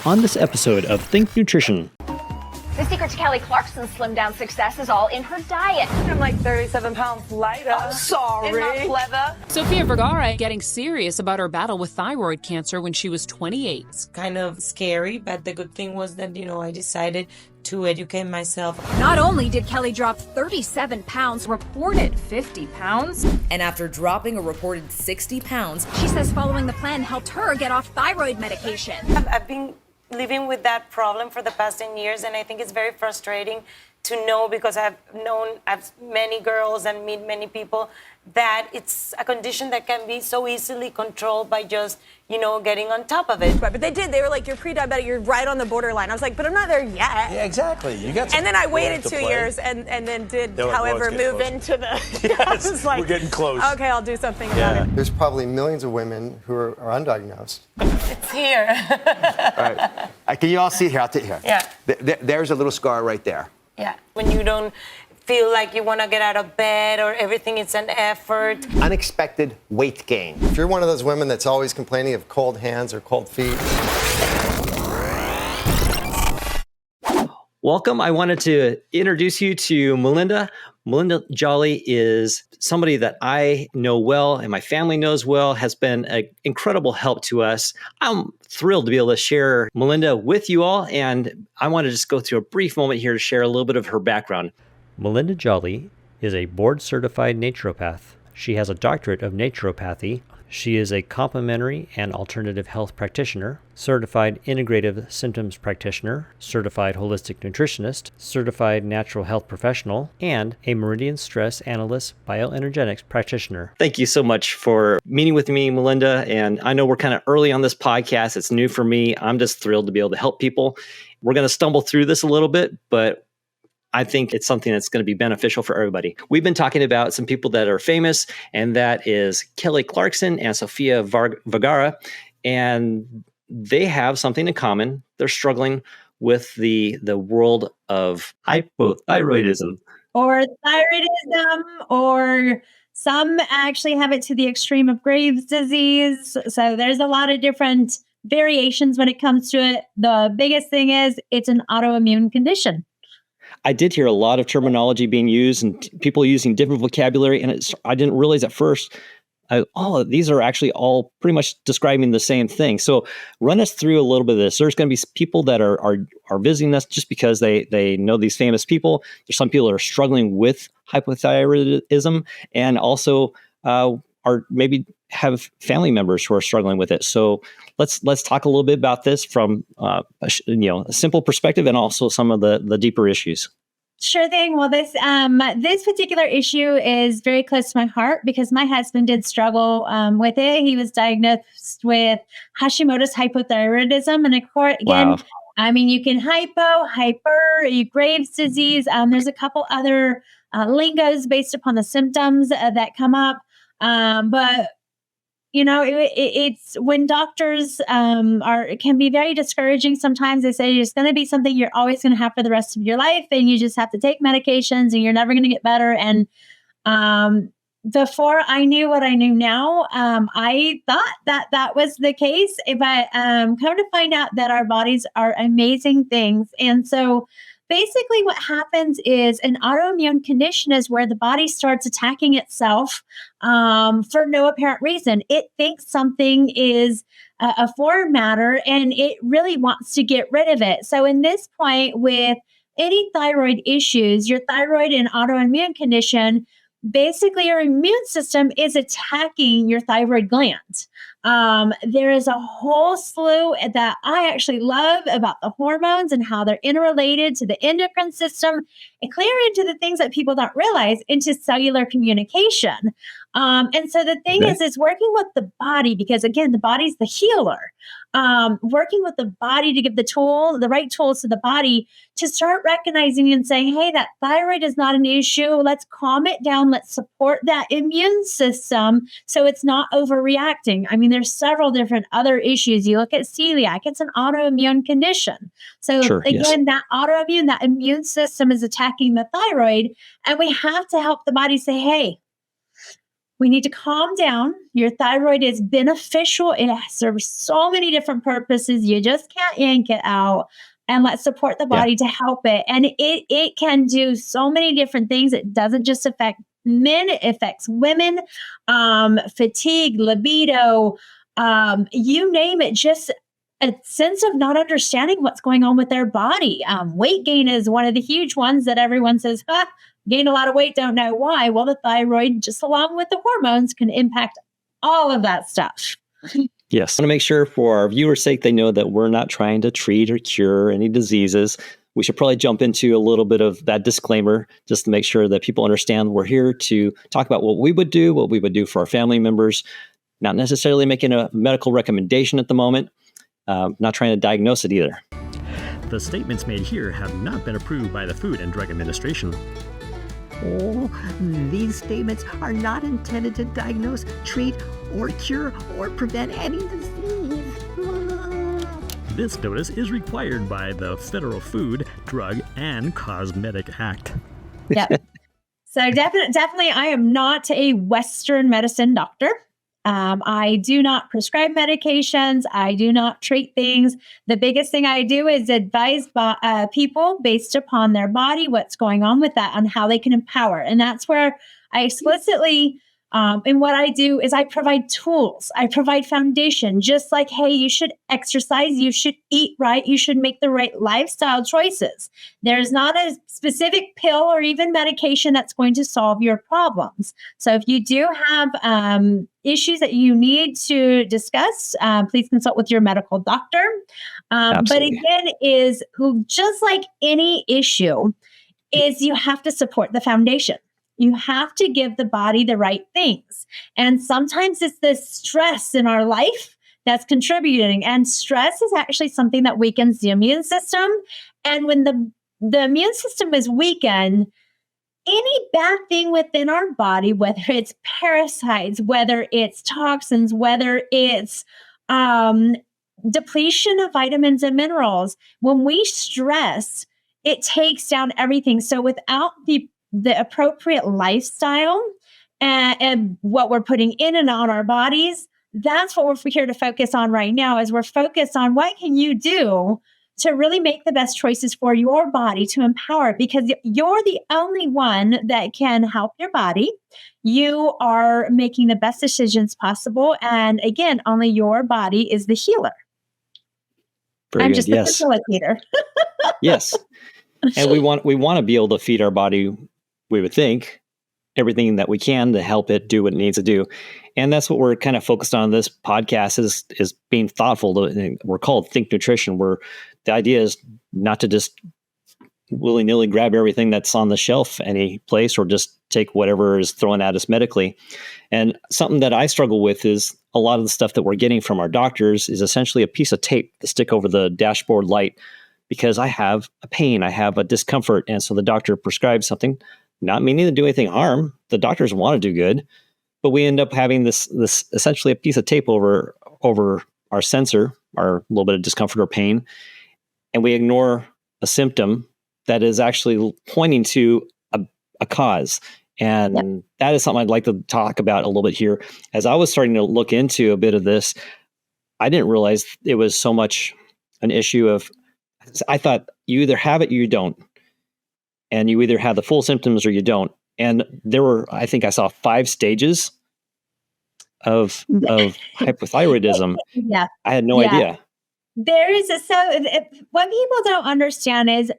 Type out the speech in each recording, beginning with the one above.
on this episode of Think Nutrition. The secret to Kelly Clarkson's slim down success is all in her diet. I'm like 37 pounds lighter. I'm sorry. Isn't that clever? Sofia Vergara getting serious about her battle with thyroid cancer when she was 28. It's kind of scary, but the good thing was that, I decided to educate myself. Not only did Kelly drop 37 pounds, reported 50 pounds, and after dropping a reported 60 pounds, she says following the plan helped her get off thyroid medication. I've been living with that problem for the past 10 years, and I think it's very frustrating to know, because I've many girls and meet many people, that it's a condition that can be so easily controlled by just, getting on top of it. Right, but they were like, you're pre-diabetic, you're right on the borderline. I was like, but I'm not there yet. Yeah, exactly. You got. And then I waited 2 years and then did, however, move into the. Yes, I was like, we're getting close. Okay, I'll do something about it. There's probably millions of women who are undiagnosed. It's here. All right. Can you all see here? I'll take here. Yeah. There's a little scar right there. Yeah. When you don't feel like you want to get out of bed or everything is an effort. Unexpected weight gain. If you're one of those women that's always complaining of cold hands or cold feet. Welcome. I wanted to introduce you to Melinda. Melinda Jolley is somebody that I know well and my family knows well, has been an incredible help to us. I'm thrilled to be able to share Melinda with you all, and I want to just go through a brief moment here to share a little bit of her background. Melinda Jolley is a Board Certified Naturopath. She has a doctorate of naturopathy. She is a complementary and alternative health practitioner, certified integrative symptoms practitioner, certified holistic nutritionist, certified natural health professional, and a meridian stress analyst bioenergetics practitioner. Thank you so much for meeting with me, Melinda. And I know we're kind of early on this podcast. It's new for me. I'm just thrilled to be able to help people. We're going to stumble through this a little bit, but I think it's something that's going to be beneficial for everybody. We've been talking about some people that are famous, and that is Kelly Clarkson and Sofia Vergara, and they have something in common. They're struggling with the world of hypothyroidism. Or thyroidism, or some actually have it to the extreme of Graves' disease. So there's a lot of different variations when it comes to it. The biggest thing is it's an autoimmune condition. I did hear a lot of terminology being used and people using different vocabulary. And I didn't realize at first, these are actually all pretty much describing the same thing. So run us through a little bit of this. There's going to be people that are visiting us just because they know these famous people. There's some people that are struggling with hypothyroidism and also are maybe have family members who are struggling with it. So let's talk a little bit about this from a simple perspective and also some of the deeper issues. Sure thing. Well, this particular issue is very close to my heart because my husband did struggle with it. He was diagnosed with Hashimoto's hypothyroidism, and again, wow. I mean, you can hyper, Graves' disease. There's a couple other lingos based upon the symptoms that come up, but it's when doctors can be very discouraging. Sometimes they say it's going to be something you're always going to have for the rest of your life, and you just have to take medications, and you're never going to get better. And before I knew what I knew now, I thought that was the case. But come to find out that our bodies are amazing things, and so. Basically, what happens is an autoimmune condition is where the body starts attacking itself for no apparent reason. It thinks something is a foreign matter and it really wants to get rid of it. So in this point, with any thyroid issues, your thyroid and autoimmune condition, basically your immune system is attacking your thyroid gland. There is a whole slew that I actually love about the hormones and how they're interrelated to the endocrine system and clear into the things that people don't realize into cellular communication. And so the thing is working with the body, because again, the body's the healer. Working with the body to give the right tools to the body to start recognizing and saying, hey, that thyroid is not an issue. Let's calm it down. Let's support that immune system so it's not overreacting. I mean, there's several different other issues. You look at celiac, it's an autoimmune condition. So that autoimmune, that immune system is attacking the thyroid, and we have to help the body say, hey, We need to calm down. Your thyroid is beneficial. It serves so many different purposes. You just can't yank it out. And let's support the body to help it. And it can do so many different things. It doesn't just affect men, it affects women, fatigue, libido, you name it, just a sense of not understanding what's going on with their body. Weight gain is one of the huge ones that everyone says, gain a lot of weight, don't know why. Well, the thyroid, just along with the hormones, can impact all of that stuff. Yes. I want to make sure for our viewers' sake, they know that we're not trying to treat or cure any diseases. We should probably jump into a little bit of that disclaimer just to make sure that people understand we're here to talk about what we would do for our family members, not necessarily making a medical recommendation at the moment, not trying to diagnose it either. The statements made here have not been approved by the Food and Drug Administration. These statements are not intended to diagnose, treat, or cure, or prevent any disease. This notice is required by the Federal Food, Drug, and Cosmetic Act. Yep. So definitely, I am not a Western medicine doctor. I do not prescribe medications. I do not treat things. The biggest thing I do is advise people based upon their body, what's going on with that, and how they can empower. And that's where I explicitly, and what I do is I provide tools. I provide foundation, just like, hey, you should exercise, you should eat right, you should make the right lifestyle choices. There's not a specific pill or even medication that's going to solve your problems. So if you do have issues that you need to discuss, please consult with your medical doctor. But again, is who, just like any issue, is you have to support the foundation. You have to give the body the right things. And sometimes it's the stress in our life that's contributing. And stress is actually something that weakens the immune system. And when the immune system is weakened, any bad thing within our body, whether it's parasites, whether it's toxins, whether it's depletion of vitamins and minerals, when we stress, it takes down everything. So without the appropriate lifestyle and what we're putting in and on our bodies, that's what we're here to focus on right now, is we're focused on what can you do to really make the best choices for your body to empower it, because you're the only one that can help your body. You are making the best decisions possible. And again, only your body is the healer. I'm just the facilitator. Yes. And we want to be able to feed our body, we would think, everything that we can to help it do what it needs to do. And that's what we're kind of focused on this podcast is being thoughtful. We're called Think Nutrition, where the idea is not to just willy-nilly grab everything that's on the shelf any place or just take whatever is thrown at us medically. And something that I struggle with is a lot of the stuff that we're getting from our doctors is essentially a piece of tape to stick over the dashboard light because I have a pain, I have a discomfort. And so the doctor prescribes something, not meaning to do anything harm. The doctors want to do good, but we end up having this essentially a piece of tape over our sensor, our little bit of discomfort or pain, and we ignore a symptom that is actually pointing to a cause. And that is something I'd like to talk about a little bit here. As I was starting to look into a bit of this, I didn't realize it was so much an issue of, I thought you either have it or you don't. And you either have the full symptoms or you don't. And there were, I think I saw 5 stages of hypothyroidism. Yeah. I had no idea. What people don't understand is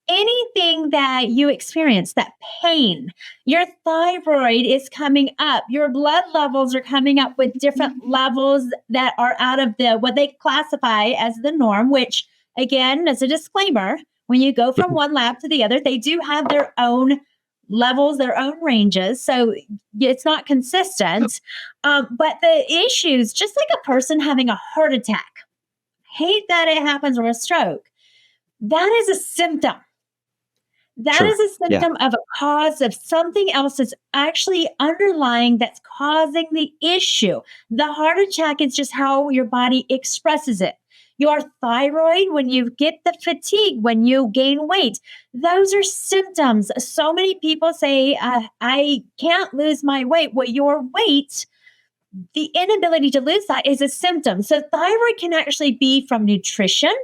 anything that you experience, that pain, your thyroid is coming up, your blood levels are coming up with different levels that are out of what they classify as the norm, which again, as a disclaimer, when you go from one lab to the other, they do have their own levels, their own ranges. So it's not consistent. But the issues, just like a person having a heart attack, hate that it happens, or a stroke, that is a symptom. That is a symptom of a cause of something else that's actually underlying that's causing the issue. The heart attack is just how your body expresses it. Your thyroid, when you get the fatigue, when you gain weight, those are symptoms. So many people say, I can't lose my weight. Well, your weight, the inability to lose that is a symptom. So thyroid can actually be from nutrition,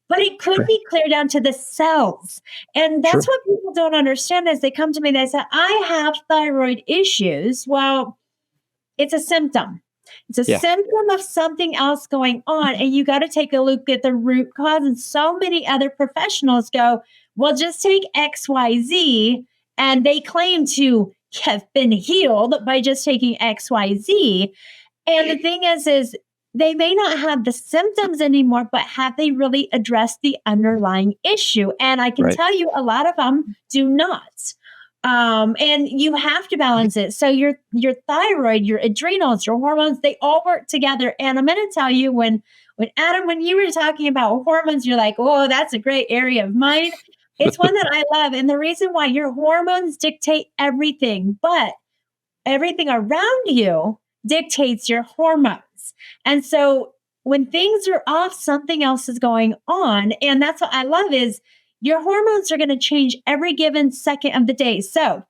but it could be clear down to the cells. And that's what people don't understand as they come to me. They say, I have thyroid issues. Well, it's a symptom. It's a symptom of something else going on. And you got to take a look at the root cause. And so many other professionals go, well, just take XYZ. And they claim to have been healed by just taking XYZ. And the thing is they may not have the symptoms anymore, but have they really addressed the underlying issue? And I can tell you a lot of them do not. And you have to balance it. So your thyroid, your adrenals, your hormones, they all work together. And I'm going to tell you when Adam, when you were talking about hormones, you're like, oh, that's a great area of mine. It's one that I love. And the reason why your hormones dictate everything, but everything around you dictates your hormones. And so when things are off, something else is going on. And that's what I love is your hormones are going to change every given second of the day. So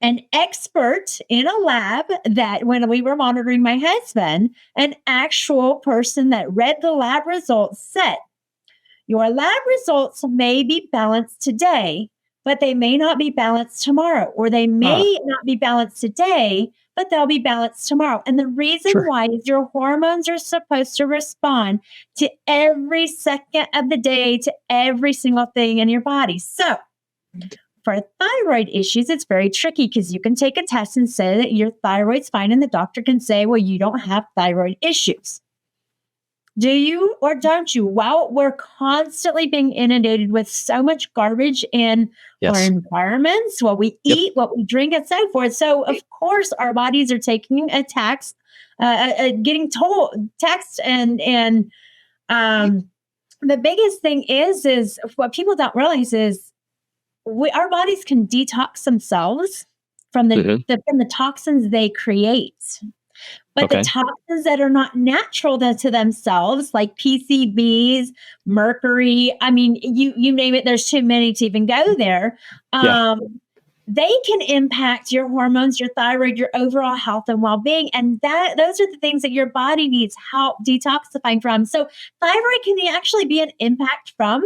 an expert in a lab that when we were monitoring my husband, an actual person that read the lab results said, your lab results may be balanced today, but they may not be balanced tomorrow, or they may not be balanced today, but they'll be balanced tomorrow. And the reason why is your hormones are supposed to respond to every second of the day, to every single thing in your body. So for thyroid issues, it's very tricky because you can take a test and say that your thyroid's fine, and the doctor can say, well, you don't have thyroid issues. Do you or don't you? Well, we're constantly being inundated with so much garbage in our environments, what we eat, what we drink, and so forth. So, of course, our bodies are taking attacks, getting taxed, and the biggest thing is what people don't realize is our bodies can detox themselves from the toxins they create. But the toxins that are not natural to themselves, like PCBs, mercury, I mean, you name it, there's too many to even go there. They can impact your hormones, your thyroid, your overall health and well-being. And those are the things that your body needs help detoxifying from. So thyroid can actually be an impact from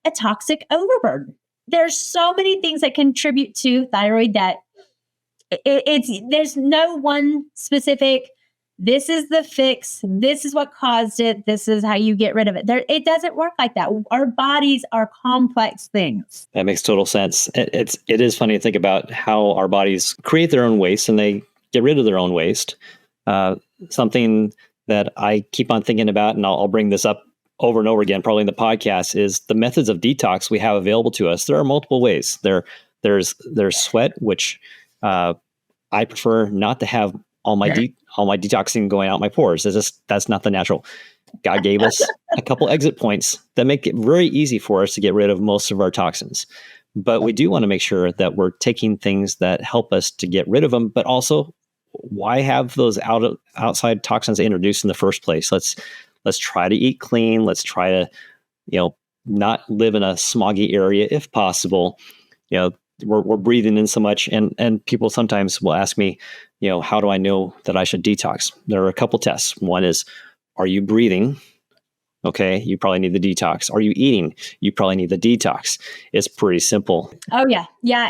a toxic overburden. There's so many things that contribute to thyroid that there's no one specific, this is the fix, this is what caused it, this is how you get rid of it. It doesn't work like that. Our bodies are complex things. That makes total sense. It is funny to think about how our bodies create their own waste and they get rid of their own waste. Something that I keep on thinking about, and I'll bring this up over and over again, probably in the podcast, is the methods of detox we have available to us. There are multiple ways. There's sweat, which I prefer not to have all my detoxing going out my pores. That's not the natural. God gave us a couple exit points that make it very easy for us to get rid of most of our toxins. But we do want to make sure that we're taking things that help us to get rid of them, but also why have those outside toxins introduced in the first place? Let's try to eat clean. Let's try to, not live in a smoggy area if possible. We're breathing in so much, and people sometimes will ask me, how do I know that I should detox? There are a couple tests. One is, are you breathing? Okay, you probably need the detox. Are you eating? You probably need the detox. It's pretty simple. Oh yeah.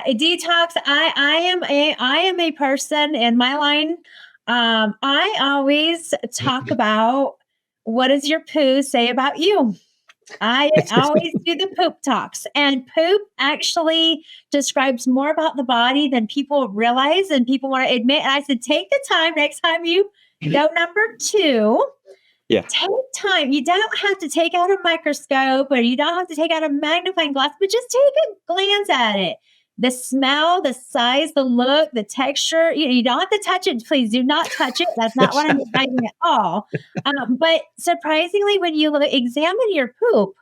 A detox. I am a person in my line. I always talk about, what does your poo say about you? I always do the poop talks, and poop actually describes more about the body than people realize and people want to admit. And I said, take the time next time you go number 2. Yeah. Take time. You don't have to take out a microscope, or you don't have to take out a magnifying glass, but just take a glance at it. The smell, the size, the look, the texture. You don't have to touch it. Please do not touch it. That's not what I'm advising at all. But surprisingly, when you examine your poop,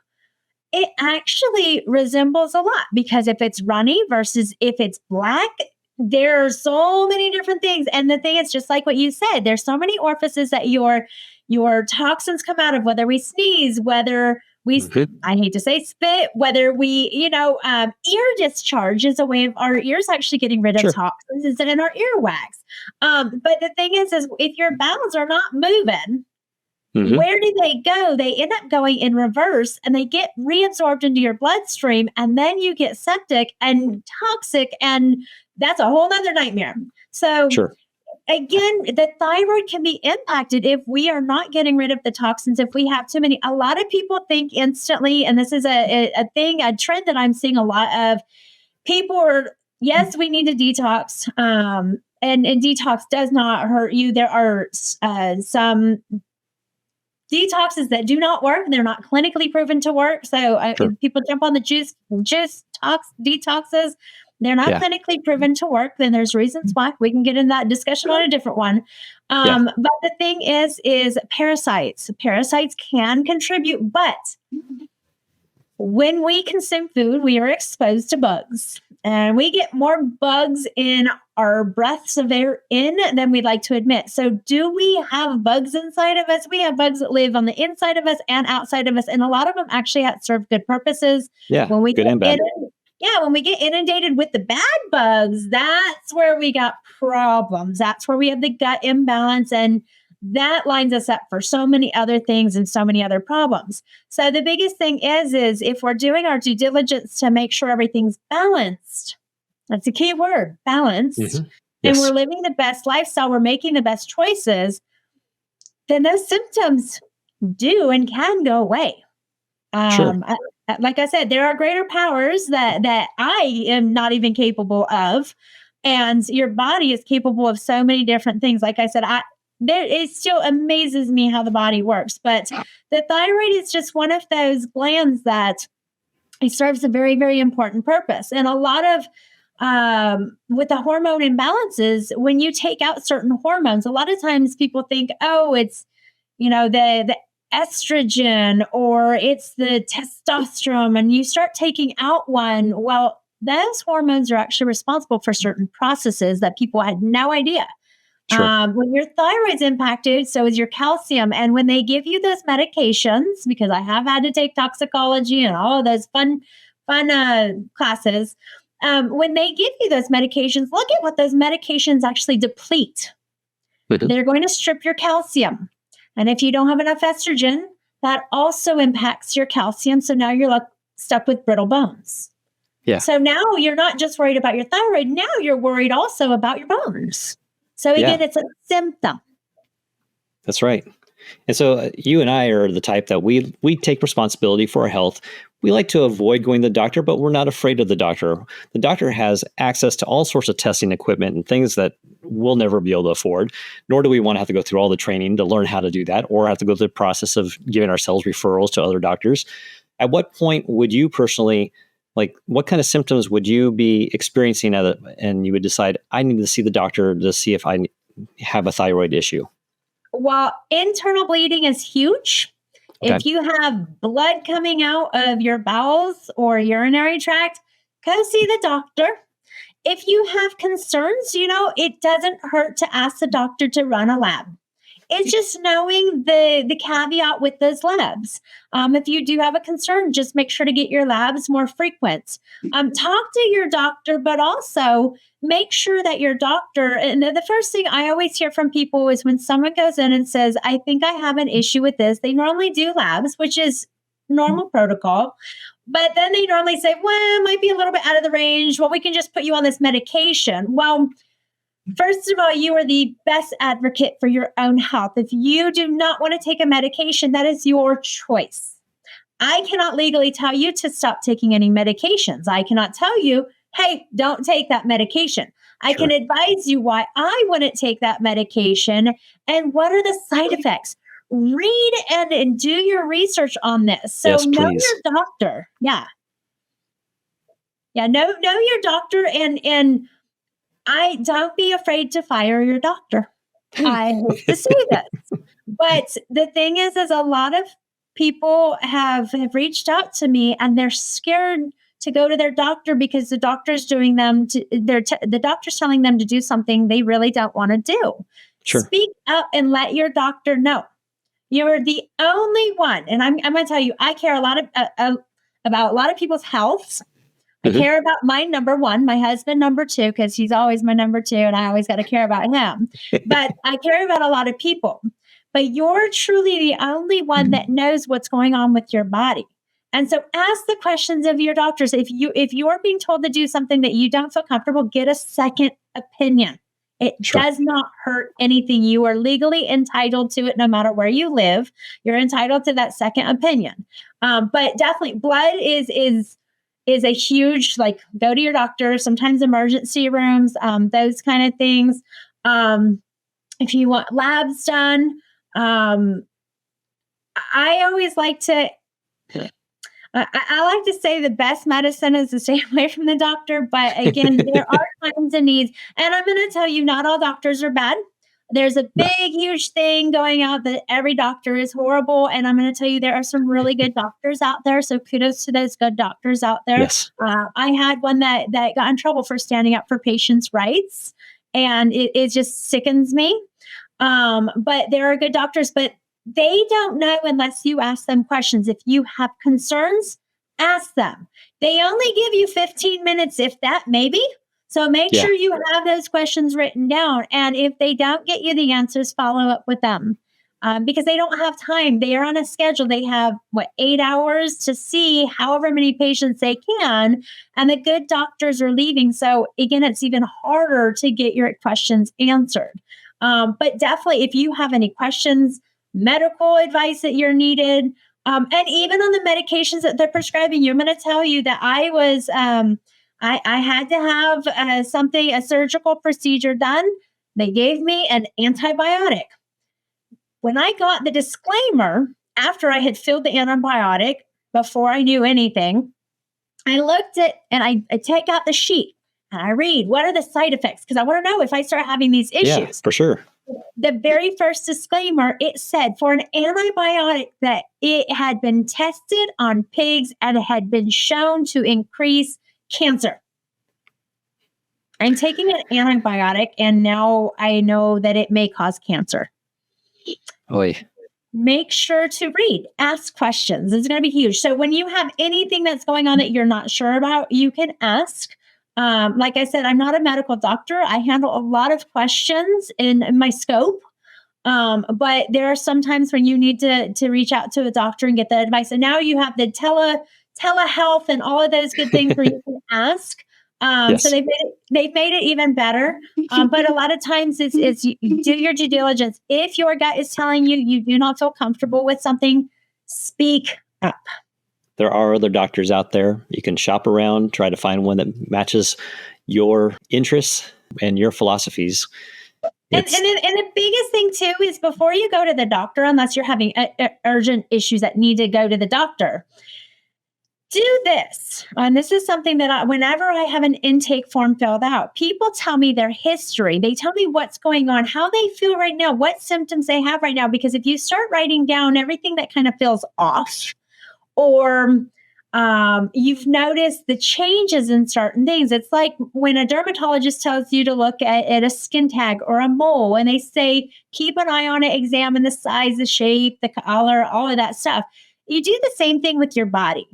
it actually resembles a lot, because if it's runny versus if it's black, there are so many different things. And the thing is, just like what you said, there's so many orifices that your your toxins come out of, whether we sneeze, whether we, I hate to say spit, whether we, ear discharge is a way of our ears actually getting rid of toxins is in our earwax. But the thing is if your bowels are not moving, where do they go? They end up going in reverse and they get reabsorbed into your bloodstream. And then you get septic and toxic. And that's a whole nother nightmare. So again, the thyroid can be impacted if we are not getting rid of the toxins, if we have too many. A lot of people think instantly, and this is a trend that I'm seeing a lot of. People are, yes, we need to detox. And detox does not hurt you. There are some detoxes that do not work. They're not clinically proven to work. So if people jump on the juice detoxes, they're not clinically proven to work. Then there's reasons why. We can get in that discussion on a different one. But the thing is parasites. Parasites can contribute, but when we consume food, we are exposed to bugs. And we get more bugs in our breaths of air in than we'd like to admit. So do we have bugs inside of us? We have bugs that live on the inside of us and outside of us. And a lot of them actually serve good purposes. Yeah, when we good and bad. When we get inundated with the bad bugs, that's where we got problems. That's where we have the gut imbalance. And that lines us up for so many other things and so many other problems. So the biggest thing is if we're doing our due diligence to make sure everything's balanced, that's a key word, balanced, and we're living the best lifestyle, we're making the best choices, then those symptoms do and can go away. Like I said, there are greater powers that I am not even capable of. And your body is capable of so many different things. Like I said, it still amazes me how the body works. But the thyroid is just one of those glands that it serves a very, very important purpose. And a lot of, with the hormone imbalances, when you take out certain hormones, a lot of times people think, oh, it's, the estrogen or it's the testosterone, and you start taking out one. Well, those hormones are actually responsible for certain processes that people had no idea. When your thyroid's impacted, so is your calcium. And when they give you those medications, because I have had to take toxicology and all of those fun classes, when they give you those medications, look at what those medications actually deplete. They're going to strip your calcium. And if you don't have enough estrogen, that also impacts your calcium. So now you're stuck with brittle bones. Yeah. So now you're not just worried about your thyroid. Now you're worried also about your bones. So again, it's a symptom. That's right. And so you and I are the type that we take responsibility for our health. We like to avoid going to the doctor, but we're not afraid of the doctor. The doctor has access to all sorts of testing equipment and things that we'll never be able to afford, nor do we want to have to go through all the training to learn how to do that or have to go through the process of giving ourselves referrals to other doctors. At what point would you personally, what kind of symptoms would you be experiencing and you would decide, I need to see the doctor to see if I have a thyroid issue? Well, internal bleeding is huge. Okay. If you have blood coming out of your bowels or urinary tract, go see the doctor. If you have concerns, it doesn't hurt to ask the doctor to run a lab. It's just knowing the caveat with those labs. If you do have a concern, just make sure to get your labs more frequent. Talk to your doctor, but also make sure that your doctor, and the first thing I always hear from people is when someone goes in and says, I think I have an issue with this, they normally do labs, which is normal protocol. But then they normally say, well, it might be a little bit out of the range. Well, we can just put you on this medication. Well, first of all, you are the best advocate for your own health. If you do not want to take a medication, that is your choice. I cannot legally tell you to stop taking any medications. I cannot tell you, hey, don't take that medication. I can advise you why I wouldn't take that medication and what are the side effects. Read and do your research on this. So know your doctor. Yeah. Yeah, know your doctor and don't be afraid to fire your doctor. I hate to say that. But the thing is a lot of people have reached out to me and they're scared to go to their doctor because the doctor's doing them the doctor's telling them to do something they really don't want to do. Sure. Speak up and let your doctor know. You're the only one. And I'm going to tell you, I care a lot about a lot of people's health. I care about my number one, my husband number two, because he's always my number two, and I always got to care about him. But I care about a lot of people. But you're truly the only one that knows what's going on with your body. And so ask the questions of your doctors. If you're being told to do something that you don't feel comfortable, get a second opinion. It does not hurt anything. You are legally entitled to it no matter where you live. You're entitled to that second opinion. But definitely blood is a huge, like, go to your doctor, sometimes emergency rooms, those kind of things. If you want labs done, I always like to, I like to say the best medicine is to stay away from the doctor. But again, there are times and needs. And I'm going to tell you, not all doctors are bad. There's a big, huge thing going out that every doctor is horrible. And I'm going to tell you, there are some really good doctors out there. So kudos to those good doctors out there. Yes. I had one that got in trouble for standing up for patients' rights. And it just sickens me. But there are good doctors, but they don't know unless you ask them questions. If you have concerns, ask them. They only give you 15 minutes, if that, maybe. So make sure you have those questions written down. And if they don't get you the answers, follow up with them because they don't have time. They are on a schedule. They have, 8 hours to see however many patients they can. And the good doctors are leaving. So again, it's even harder to get your questions answered. But definitely, if you have any questions, medical advice that you're needed, and even on the medications that they're prescribing you, I'm going to tell you that I was, I had to have a surgical procedure done. They gave me an antibiotic. When I got the disclaimer, after I had filled the antibiotic, before I knew anything, I looked at, and I take out the sheet and I read, what are the side effects? Because I want to know if I start having these issues. Yeah, for sure. The very first disclaimer, it said for an antibiotic that it had been tested on pigs and had been shown to increase cancer. I'm taking an antibiotic and now I know that it may cause cancer. Oy. Make sure to read, ask questions. It's going to be huge. So when you have anything that's going on that you're not sure about, you can ask. Like I said, I'm not a medical doctor. I handle a lot of questions in my scope. But there are some times when you need to reach out to a doctor and get the advice. And now you have the telehealth and all of those good things where you can ask. So they've made it even better. But a lot of times it's you do your due diligence. If your gut is telling you you do not feel comfortable with something, speak up. There are other doctors out there. You can shop around, try to find one that matches your interests and your philosophies. And the biggest thing too is before you go to the doctor, unless you're having urgent issues that need to go to the doctor, do this. And this is something that whenever I have an intake form filled out, people tell me their history. They tell me what's going on, how they feel right now, what symptoms they have right now. Because if you start writing down everything that kind of feels off, or you've noticed the changes in certain things. It's like when a dermatologist tells you to look at a skin tag or a mole, and they say, keep an eye on it, examine the size, the shape, the color, all of that stuff. You do the same thing with your body.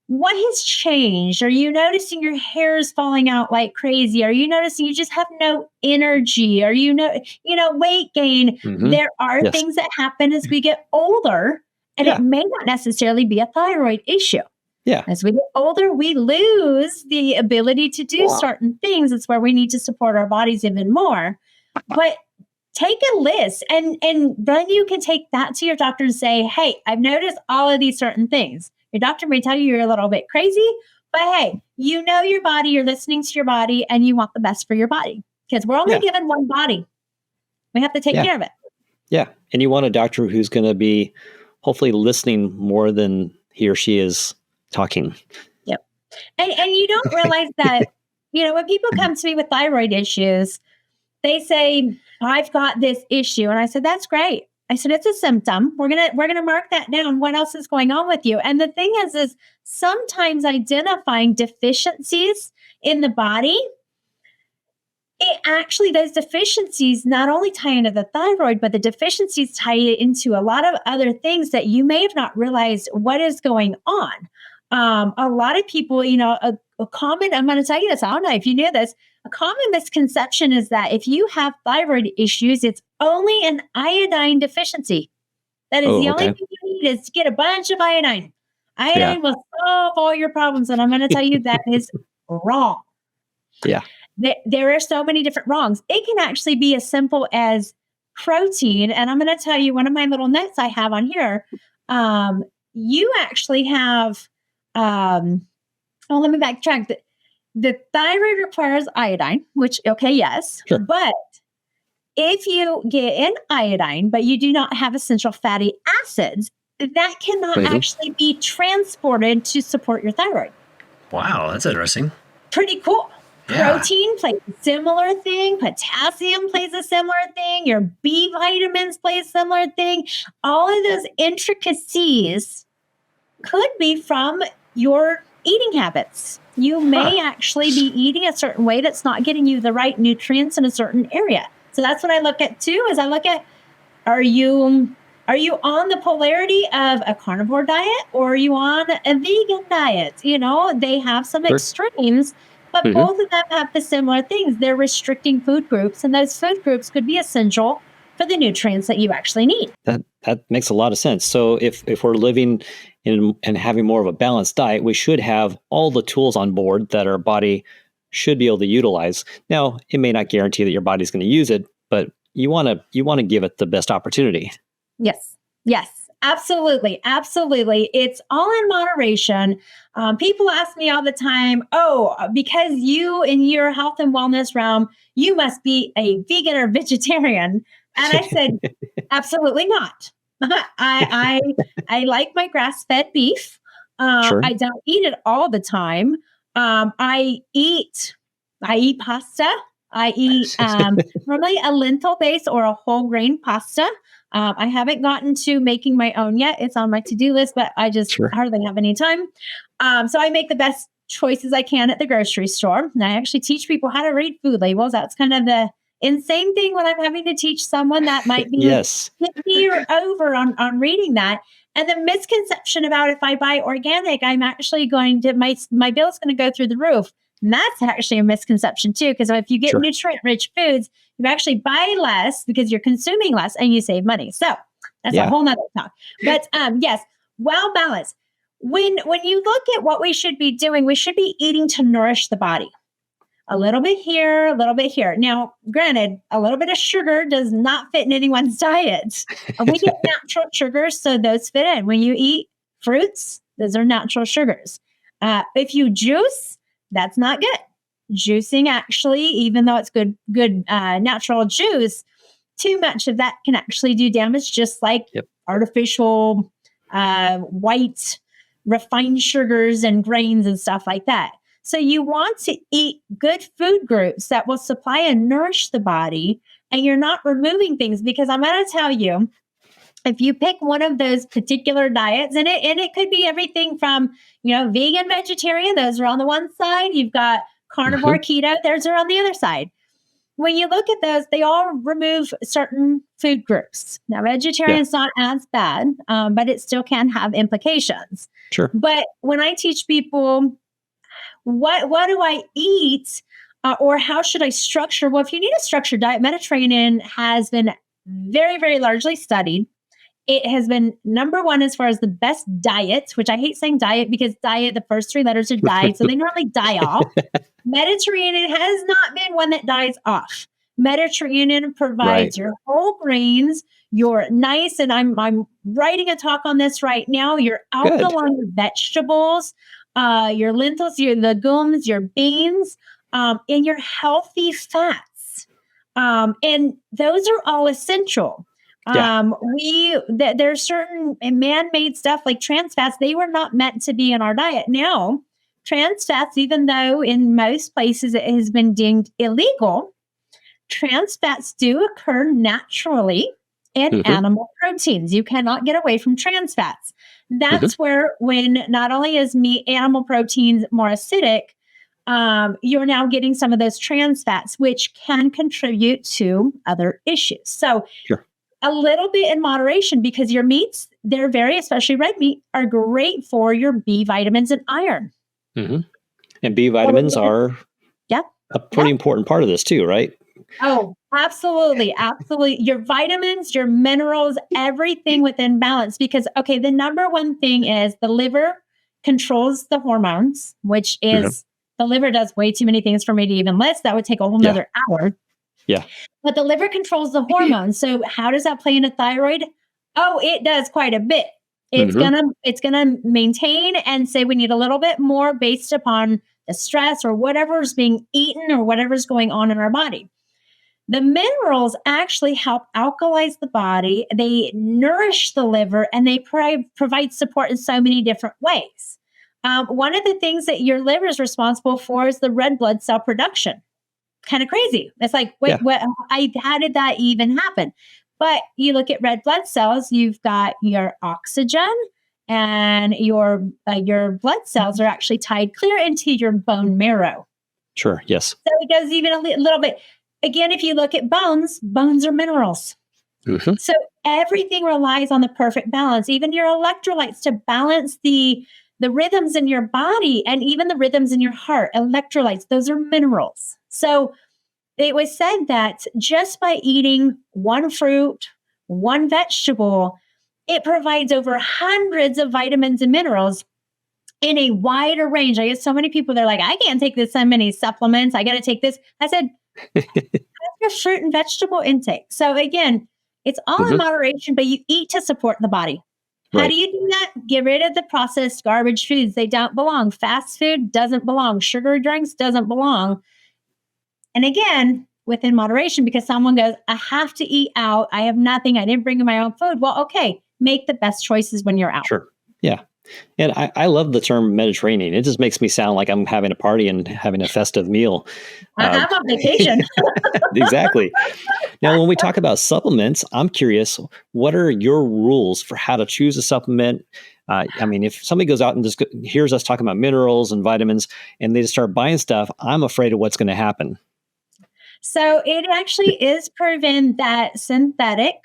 What has changed? Are you noticing your hair is falling out like crazy? Are you noticing you just have no energy? Are you weight gain? Mm-hmm. There are things that happen as we get older. And it may not necessarily be a thyroid issue. Yeah. As we get older, we lose the ability to do certain things. It's where we need to support our bodies even more. But take a list and then you can take that to your doctor and say, hey, I've noticed all of these certain things. Your doctor may tell you you're a little bit crazy, but hey, you know your body, you're listening to your body, and you want the best for your body. Because we're only given one body. We have to take care of it. Yeah. And you want a doctor who's going to be hopefully listening more than he or she is talking. Yep. And you don't realize that, when people come to me with thyroid issues, they say, I've got this issue. And I said, that's great. I said, it's a symptom. We're going to mark that down. What else is going on with you? And the thing is sometimes identifying deficiencies in the body it actually, those deficiencies not only tie into the thyroid, but the deficiencies tie into a lot of other things that you may have not realized what is going on. A lot of people, a common, I'm going to tell you this, I don't know if you knew this, a common misconception is that if you have thyroid issues, it's only an iodine deficiency. That is the only thing you need is to get a bunch of iodine. Iodine will solve all your problems. And I'm going to tell you that is wrong. Yeah. There are so many different wrongs. It can actually be as simple as protein. And I'm going to tell you one of my little notes I have on here. You actually have, let me backtrack. The thyroid requires iodine, which, yes. Sure. But if you get in iodine, but you do not have essential fatty acids, that cannot actually be transported to support your thyroid. Wow, that's interesting. Pretty cool. Yeah. Protein plays a similar thing. Potassium plays a similar thing. Your B vitamins play a similar thing. All of those intricacies could be from your eating habits. You may actually be eating a certain way that's not getting you the right nutrients in a certain area. So that's what I look at too, is I look at, are you on the polarity of a carnivore diet or are you on a vegan diet? They have some extremes, but both of them have the similar things. They're restricting food groups, and those food groups could be essential for the nutrients that you actually need. That makes a lot of sense. So if we're living in and having more of a balanced diet, we should have all the tools on board that our body should be able to utilize. Now, it may not guarantee that your body's going to use it, but you want to give it the best opportunity. Yes, absolutely. Absolutely. It's all in moderation. People ask me all the time, because you in your health and wellness realm, you must be a vegan or vegetarian. And I said, absolutely not. I like my grass-fed beef. I don't eat it all the time. I eat pasta. I eat normally a lentil base or a whole grain pasta. I haven't gotten to making my own yet. It's on my to-do list, but I just hardly have any time. So I make the best choices I can at the grocery store. And I actually teach people how to read food labels. That's kind of the insane thing when I'm having to teach someone that might be 50 or over on reading that. And the misconception about if I buy organic, I'm actually going to, my bill's going to go through the roof. And that's actually a misconception too, because if you get nutrient-rich foods, you actually buy less because you're consuming less and you save money. So that's a whole nother talk. But yes, well balanced. When you look at what we should be doing, we should be eating to nourish the body. A little bit here, a little bit here. Now, granted, a little bit of sugar does not fit in anyone's diet. We get natural sugars, so those fit in. When you eat fruits, those are natural sugars. If you juice, that's not good. Juicing actually, even though it's good natural juice, too much of that can actually do damage, just like artificial white refined sugars and grains and stuff like that. So you want to eat good food groups that will supply and nourish the body, and you're not removing things, because I'm going to tell you, if you pick one of those particular diets, and it could be everything from, vegan, vegetarian, those are on the one side. You've got carnivore, keto, those are on the other side. When you look at those, they all remove certain food groups. Now, vegetarian is not as bad, but it still can have implications. Sure. But when I teach people, what do I eat, or how should I structure? Well, if you need a structured diet, Mediterranean has been very, very largely studied. It has been number one as far as the best diet, which I hate saying diet because diet, the first three letters are diet, so they normally die off. Mediterranean has not been one that dies off. Mediterranean provides your whole grains, your nice, and I'm writing a talk on this right now, your alkaline vegetables, your lentils, your legumes, your beans, and your healthy fats. And those are all essential. There's certain man-made stuff like trans fats. They were not meant to be in our diet. Now, trans fats, even though in most places it has been deemed illegal, trans fats do occur naturally in animal proteins. You cannot get away from trans fats. That's where, when not only is animal proteins more acidic, you're now getting some of those trans fats, which can contribute to other issues. So Sure. a little bit in moderation, because your meats, they're very, especially red meat, are great for your B vitamins and iron. Mm-hmm. And B vitamins are a pretty important part of this too, right? Oh, absolutely. Absolutely. Your vitamins, your minerals, everything within balance. Because, okay, the number one thing is the liver controls the hormones, which is the liver does way too many things for me to even list. That would take a whole nother hour. Yeah. But the liver controls the hormones. So how does that play into thyroid? Oh, it does quite a bit. It's gonna maintain and say we need a little bit more based upon the stress or whatever's being eaten or whatever's going on in our body. The minerals actually help alkalize the body. They nourish the liver, and they provide support in so many different ways. One of the things that your liver is responsible for is the red blood cell production. Kind of crazy. It's like, wait, how did that even happen? But you look at red blood cells, you've got your oxygen, and your blood cells are actually tied clear into your bone marrow. Sure. Yes. So it does even a little bit. Again, if you look at bones are minerals. Mm-hmm. So everything relies on the perfect balance, even your electrolytes, to balance the rhythms in your body and even the rhythms in your heart. Electrolytes, those are minerals. So it was said that just by eating one fruit, one vegetable, it provides over hundreds of vitamins and minerals in a wider range. I get so many people, they're like, I can't take this so many supplements. I got to take this. I said, have your fruit and vegetable intake. So again, it's all in moderation, but you eat to support the body. How do you do that? Get rid of the processed garbage foods. They don't belong. Fast food doesn't belong. Sugary drinks doesn't belong. And again, within moderation, because someone goes, I have to eat out. I have nothing. I didn't bring in my own food. Well, okay. Make the best choices when you're out. Sure. Yeah. And I love the term Mediterranean. It just makes me sound like I'm having a party and having a festive meal. I'm on vacation. Exactly. Now, when we talk about supplements, I'm curious, what are your rules for how to choose a supplement? I mean, if somebody goes out and just hears us talking about minerals and vitamins and they just start buying stuff, I'm afraid of what's going to happen. So it actually is proven that synthetic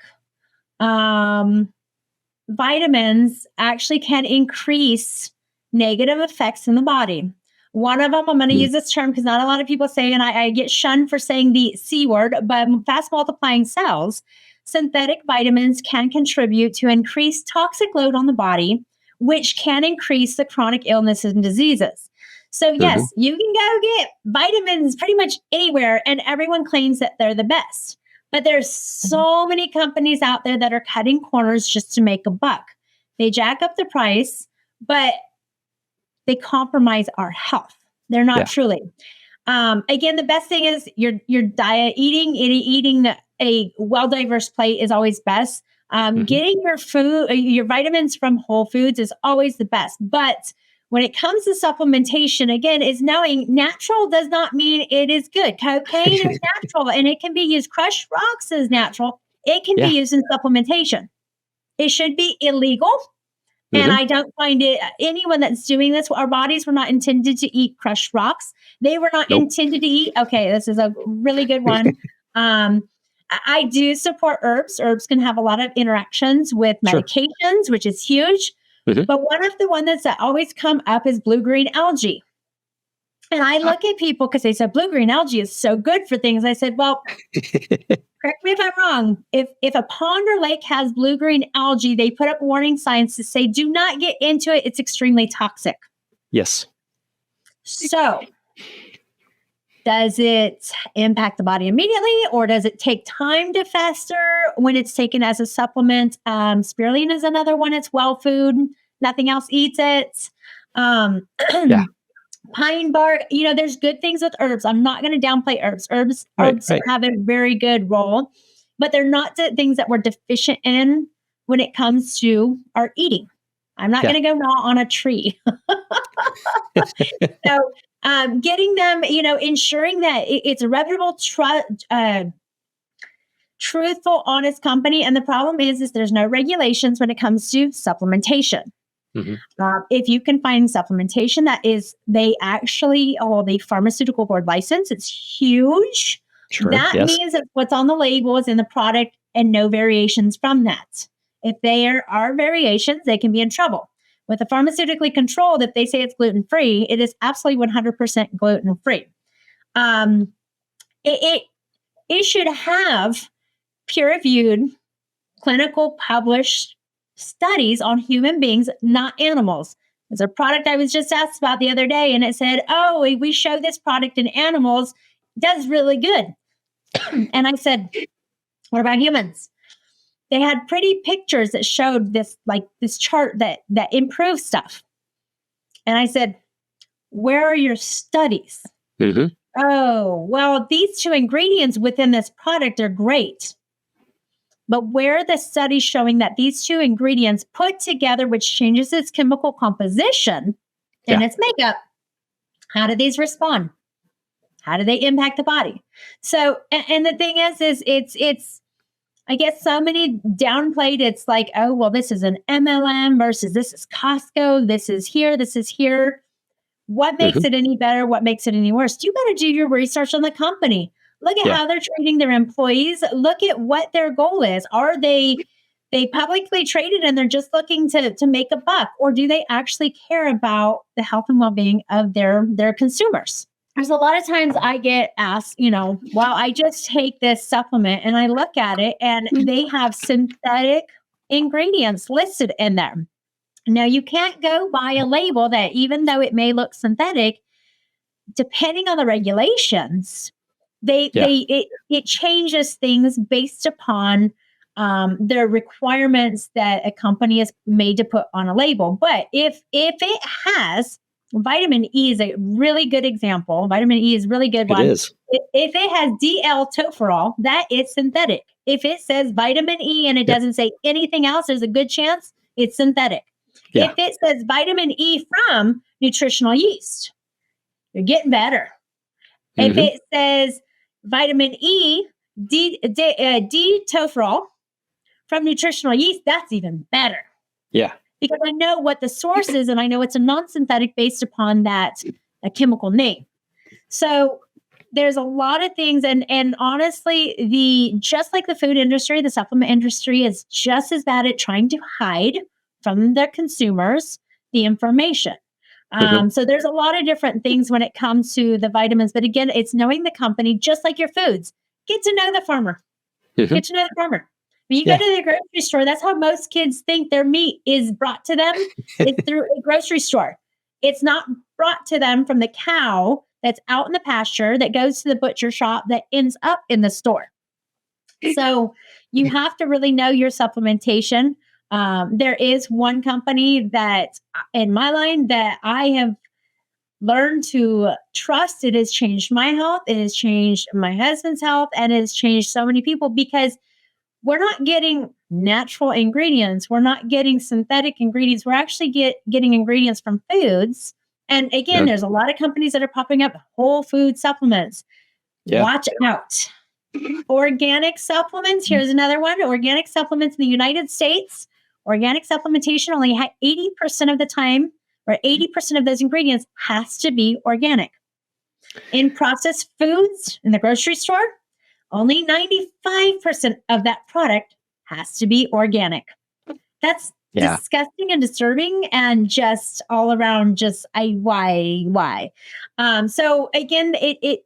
vitamins actually can increase negative effects in the body. One of them, I'm going to use this term because not a lot of people say, and I get shunned for saying the C word, but fast multiplying cells. Synthetic vitamins can contribute to increased toxic load on the body, which can increase the chronic illnesses and diseases. So yes, you can go get vitamins pretty much anywhere, and everyone claims that they're the best. But there's so many companies out there that are cutting corners just to make a buck. They jack up the price, but they compromise our health. They're not truly. Again, the best thing is your diet. Eating a well-diverse plate is always best. Getting your food, your vitamins from whole foods is always the best. But when it comes to supplementation, again, is knowing natural does not mean it is good. Cocaine is natural and it can be used. Crushed rocks is natural. It can be used in supplementation. It should be illegal. And I don't find it, anyone that's doing this, our bodies were not intended to eat crushed rocks. They were not intended to eat. Okay, this is a really good one. I do support herbs. Herbs can have a lot of interactions with medications, which is huge. But one of the ones that always come up is blue-green algae. And I look at people because they said blue-green algae is so good for things. I said, well, correct me if I'm wrong. If a pond or lake has blue-green algae, they put up warning signs to say, do not get into it. It's extremely toxic. Yes. So does it impact the body immediately, or does it take time to fester when it's taken as a supplement? Spirulina is another one. It's well food. Nothing else eats it. Pine bark, there's good things with herbs. I'm not going to downplay herbs. Herbs have a very good role, but they're not the things that we're deficient in when it comes to our eating. I'm not going to go gnaw on a tree. So getting them, ensuring that it's a reputable, truthful, honest company. And the problem is there's no regulations when it comes to supplementation. If you can find supplementation that is, they actually, the pharmaceutical board license, it's huge. Sure, That yes. means that what's on the label is in the product and no variations from that. If there are variations, they can be in trouble. With a pharmaceutically controlled, if they say it's gluten-free, it is absolutely 100% gluten-free. It should have peer-reviewed, clinical published studies on human beings, not animals. There's a product I was just asked about the other day, and it said, oh, we show this product in animals, it does really good. And I said, what about humans? They had pretty pictures that showed this chart that improves stuff. And I said, where are your studies? Oh, well, these 2 ingredients within this product are great. But where are the studies showing that these 2 ingredients put together, which changes its chemical composition and its makeup, how do these respond? How do they impact the body? So, and the thing is it's, I guess so many downplayed. It's like, oh, well, this is an MLM versus this is Costco. This is here. This is here. What makes it any better? What makes it any worse? You got to do your research on the company. Look at how they're treating their employees. Look at what their goal is. Are they publicly traded and they're just looking to make a buck? Or do they actually care about the health and well-being of their consumers? There's a lot of times I get asked, well, I just take this supplement and I look at it and they have synthetic ingredients listed in there. Now, you can't go by a label that, even though it may look synthetic, depending on the regulations, it changes things based upon the requirements that a company is made to put on a label. But if it has, vitamin E is a really good example. Vitamin E is really good one. It is. If it has DL-toferol, that is synthetic. If it says vitamin E and it doesn't say anything else, there's a good chance it's synthetic. If it says vitamin E from nutritional yeast, you're getting better. If it says vitamin E, D-toferol from nutritional yeast, that's even better. Yeah. Because I know what the source is and I know it's a non-synthetic based upon that chemical name. So there's a lot of things. And honestly, just like the food industry, the supplement industry is just as bad at trying to hide from the consumers the information. So there's a lot of different things when it comes to the vitamins. But again, it's knowing the company, just like your foods. Get to know the farmer. Get to know the farmer. When you go to the grocery store, that's how most kids think their meat is brought to them. It's through a grocery store. It's not brought to them from the cow that's out in the pasture that goes to the butcher shop that ends up in the store. So you have to really know your supplementation. There is one company that in my line that I have learned to trust. It has changed my health. It has changed my husband's health, and it has changed so many people because we're not getting natural ingredients. We're not getting synthetic ingredients. We're actually getting ingredients from foods. And again, there's a lot of companies that are popping up, whole food supplements. Watch out. Organic supplements. Here's another one. Organic supplements in the United States. Organic supplementation only 80% of the time, or 80% of those ingredients has to be organic. In processed foods in the grocery store, only 95% of that product has to be organic. That's disgusting and disturbing and just all around why? So again, it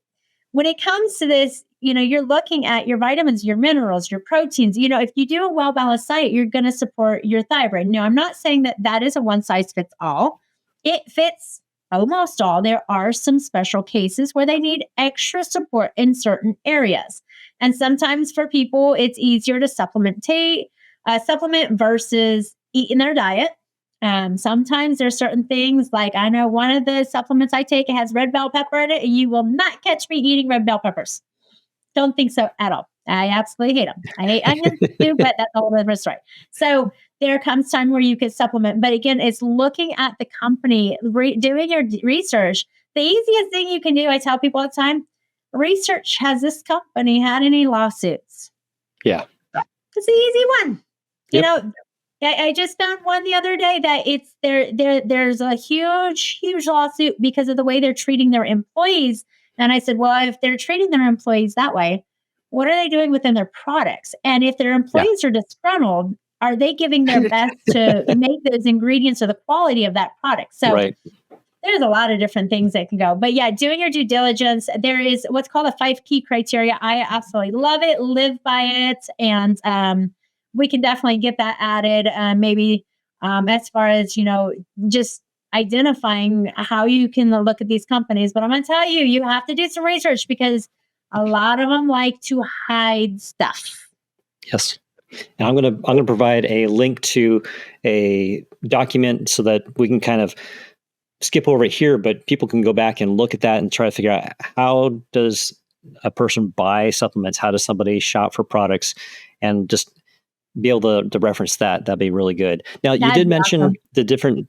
when it comes to this, you're looking at your vitamins, your minerals, your proteins. If you do a well-balanced diet, you're going to support your thyroid. Now, I'm not saying that is a one-size-fits-all. It fits almost all. There are some special cases where they need extra support in certain areas. And sometimes for people, it's easier to supplement versus eat in their diet. Sometimes there's certain things, like I know one of the supplements I take, it has red bell pepper in it, and you will not catch me eating red bell peppers. Don't think so at all. I absolutely hate them. I hate onions too, but that's a whole different story. So there comes time where you could supplement. But again, it's looking at the company, doing your research. The easiest thing you can do, I tell people all the time, research, has this company had any lawsuits? Yeah. It's the easy one. I just found one the other day that there's a huge lawsuit because of the way they're treating their employees. And I said, well, if they're treating their employees that way, what are they doing within their products? And if their employees are disgruntled, are they giving their best to make those ingredients or the quality of that product? So there's a lot of different things that can go. But yeah, doing your due diligence, there is what's called a 5 key criteria. I absolutely love it, live by it. And we can definitely get that added. Maybe as far as, just identifying how you can look at these companies. But I'm going to tell you, you have to do some research because a lot of them like to hide stuff. Yes. And I'm going to provide a link to a document so that we can kind of skip over it here, but people can go back and look at that and try to figure out, how does a person buy supplements? How does somebody shop for products? And just be able to reference that. That'd be really good. Now, you did mention the different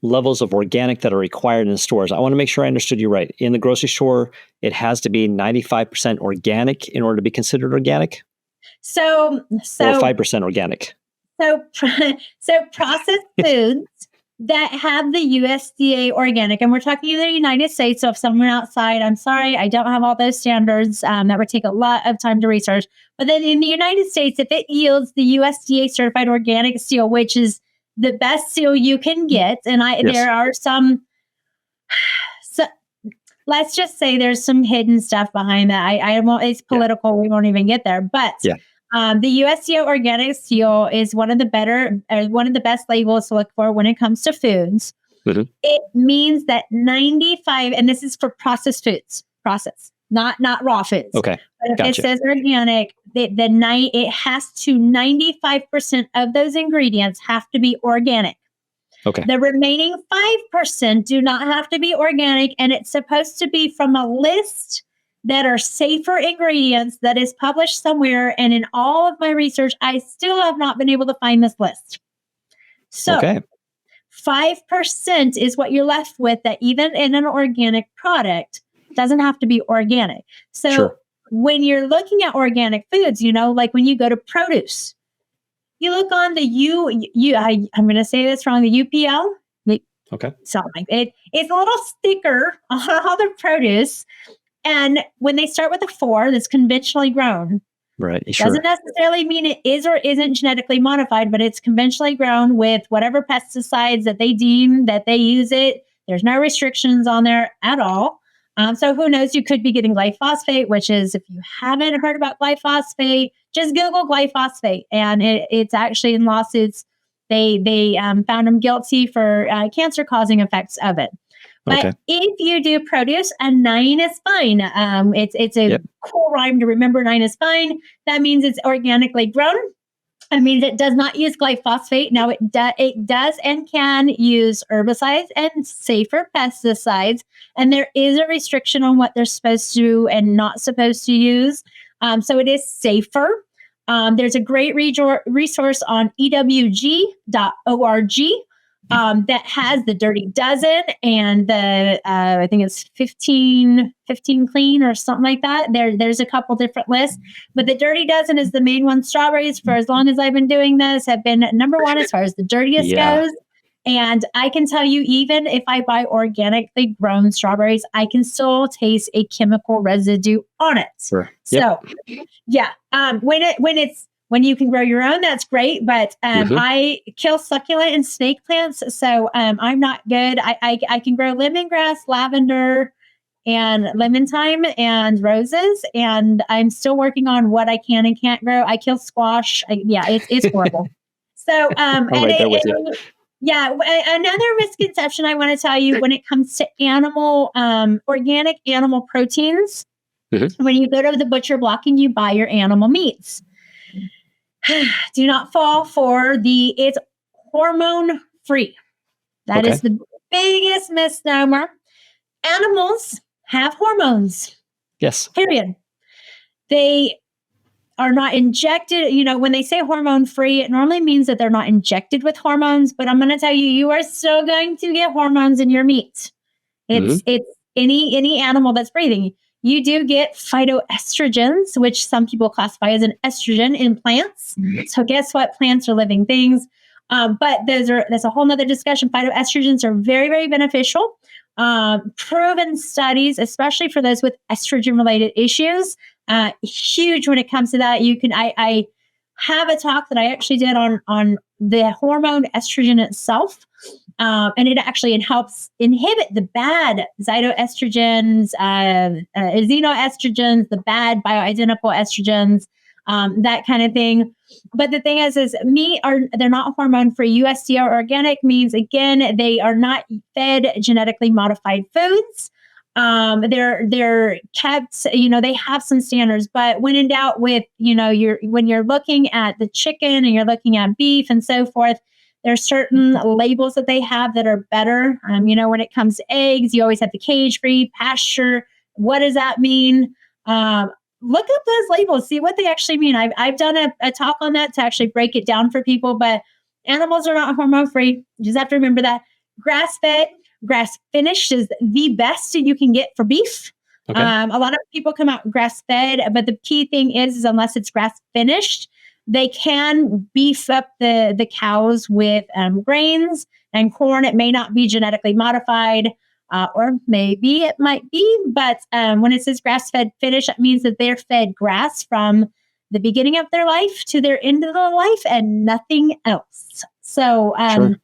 levels of organic that are required in stores. I want to make sure I understood you right. In the grocery store, it has to be 95% organic in order to be considered organic? So or 5% organic? So processed foods that have the USDA organic, and we're talking in the United States. So if someone outside, I'm sorry, I don't have all those standards. That would take a lot of time to research. But then in the United States, if it yields the USDA certified organic seal, which is the best seal you can get, and there are some. So let's just say there's some hidden stuff behind that. I won't. It's political. Yeah. We won't even get there. But the USDA organic seal is one of the best labels to look for when it comes to foods. Mm-hmm. It means that 95, and this is for processed foods, not raw foods. Okay. But if it says organic, it has to 95% of those ingredients have to be organic. Okay. The remaining 5% do not have to be organic, and it's supposed to be from a list that are safer ingredients that is published somewhere. And in all of my research, I still have not been able to find this list. So 5% is what you're left with, that even in an organic product doesn't have to be organic. So when you're looking at organic foods, like when you go to produce, you look on the I'm going to say this wrong, the UPL. Okay. Something like it. It's a little sticker on all the produce. And when they start with a 4, that's conventionally grown. Right. Doesn't necessarily mean it is or isn't genetically modified, but it's conventionally grown with whatever pesticides that they deem that they use it. There's no restrictions on there at all. So who knows, you could be getting glyphosate, which is, if you haven't heard about glyphosate, just Google glyphosate. And it's actually in lawsuits. They found them guilty for cancer-causing effects of it. But if you do produce, a 9 is fine. It's a cool rhyme to remember. 9 is fine. That means it's organically grown. It means it does not use glyphosate. Now, it does and can use herbicides and safer pesticides. And there is a restriction on what they're supposed to and not supposed to use. So it is safer. There's a great resource on ewg.org. That has the Dirty Dozen and the I think it's 15 clean or something like that. There's a couple different lists, but the Dirty Dozen is the main one. Strawberries, for as long as I've been doing this, have been number one as far as the dirtiest goes. And I can tell you, even if I buy organically grown strawberries, I can still taste a chemical residue on it. Sure. So, when you can grow your own, that's great. But I kill succulent and snake plants, so I'm not good. I can grow lemongrass, lavender, and lemon thyme and roses, and I'm still working on what I can and can't grow. I kill squash. It's horrible. So another misconception I want to tell you when it comes to organic animal proteins. Mm-hmm. When you go to the butcher block and you buy your animal meats, do not fall for it's hormone free. That is the biggest misnomer. Animals have hormones. Yes. Period. They are not injected. When they say hormone free, it normally means that they're not injected with hormones. But I'm going to tell you, you are still going to get hormones in your meat. It's any animal that's breathing. You do get phytoestrogens, which some people classify as an estrogen in plants. Mm-hmm. So guess what? Plants are living things. But that's a whole nother discussion. Phytoestrogens are very, very beneficial. Proven studies, especially for those with estrogen related issues, huge when it comes to that. I have a talk that I actually did on the hormone estrogen itself. And it actually helps inhibit the bad zytoestrogens, xenoestrogens, the bad bioidentical estrogens, that kind of thing. But the thing is they're not hormone free. USDA organic means, again, they are not fed genetically modified foods. They're kept, they have some standards, but when in doubt with, when you're looking at the chicken and you're looking at beef and so forth, there's certain labels that they have that are better. When it comes to eggs, you always have the cage free, pasture. What does that mean? Look up those labels, see what they actually mean. I've done a talk on that to actually break it down for people, but animals are not hormone free. You just have to remember that. Grass fed, grass finished is the best you can get for beef. Okay. A lot of people come out grass fed, but the key thing is unless it's grass finished, they can beef up the cows with grains and corn. It may not be genetically modified, or maybe it might be, but when it says grass-fed finish, that means that they're fed grass from the beginning of their life to their end of their life and nothing else. So, sure.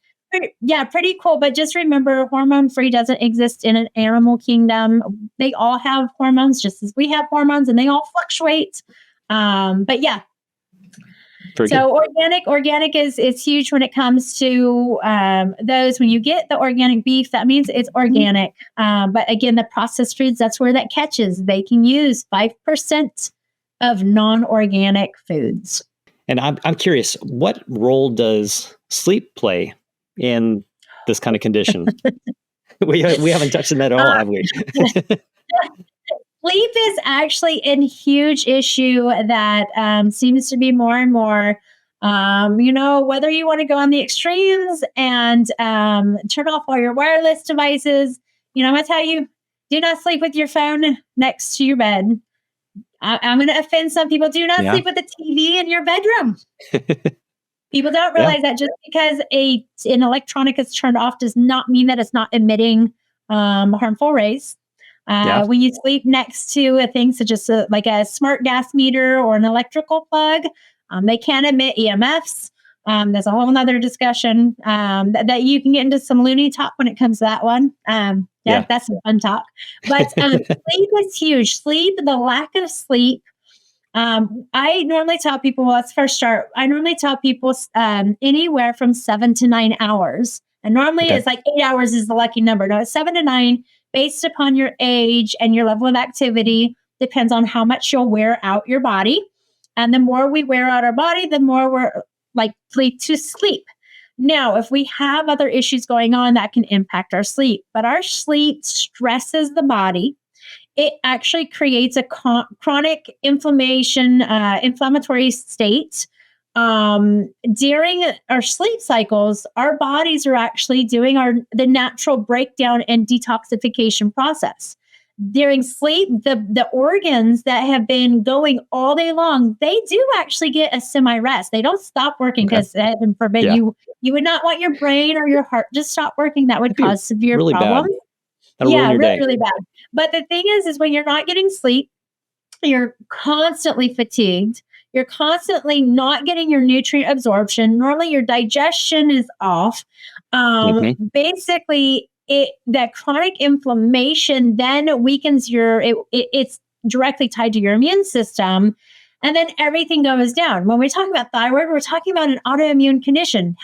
Pretty cool. But just remember, hormone-free doesn't exist in an animal kingdom. They all have hormones just as we have hormones, and they all fluctuate. But yeah. So organic is huge when it comes to those. When you get the organic beef, that means it's organic. But again, the processed foods, that's where that catches. They can use 5% of non-organic foods. And I'm curious, what role does sleep play in this kind of condition? we haven't touched on that at all, have we? Sleep is actually a huge issue that seems to be more and more, whether you want to go on the extremes and turn off all your wireless devices. I'm going to tell you, do not sleep with your phone next to your bed. I'm going to offend some people. Do not sleep with the TV in your bedroom. People don't realize that just because an electronic is turned off does not mean that it's not emitting harmful rays. When you sleep next to a thing such as like a smart gas meter or an electrical plug, they can emit EMFs. There's a whole nother discussion that you can get into some loony talk when it comes to that one. That's a fun talk. But sleep is huge. Sleep, the lack of sleep. I normally tell people, let's first start. I normally tell people anywhere from 7 to 9 hours. And normally it's like 8 hours is the lucky number. No, it's 7 to 9. Based upon your age and your level of activity, depends on how much you'll wear out your body. And the more we wear out our body, the more we're likely to sleep. Now, if we have other issues going on, that can impact our sleep. But our sleep stresses the body. It actually creates a chronic inflammatory state. During our sleep cycles, our bodies are actually doing the natural breakdown and detoxification process. During sleep, the organs that have been going all day long, they do actually get a semi-rest. They don't stop working because, heaven forbid, you would not want your brain or your heart to stop working. That would cause severe problems. Really bad. But the thing is when you're not getting sleep, you're constantly fatigued. You're constantly not getting your nutrient absorption. Normally your digestion is off. Basically, that chronic inflammation then weakens it's directly tied to your immune system. And then everything goes down. When we're talking about thyroid, we're talking about an autoimmune condition.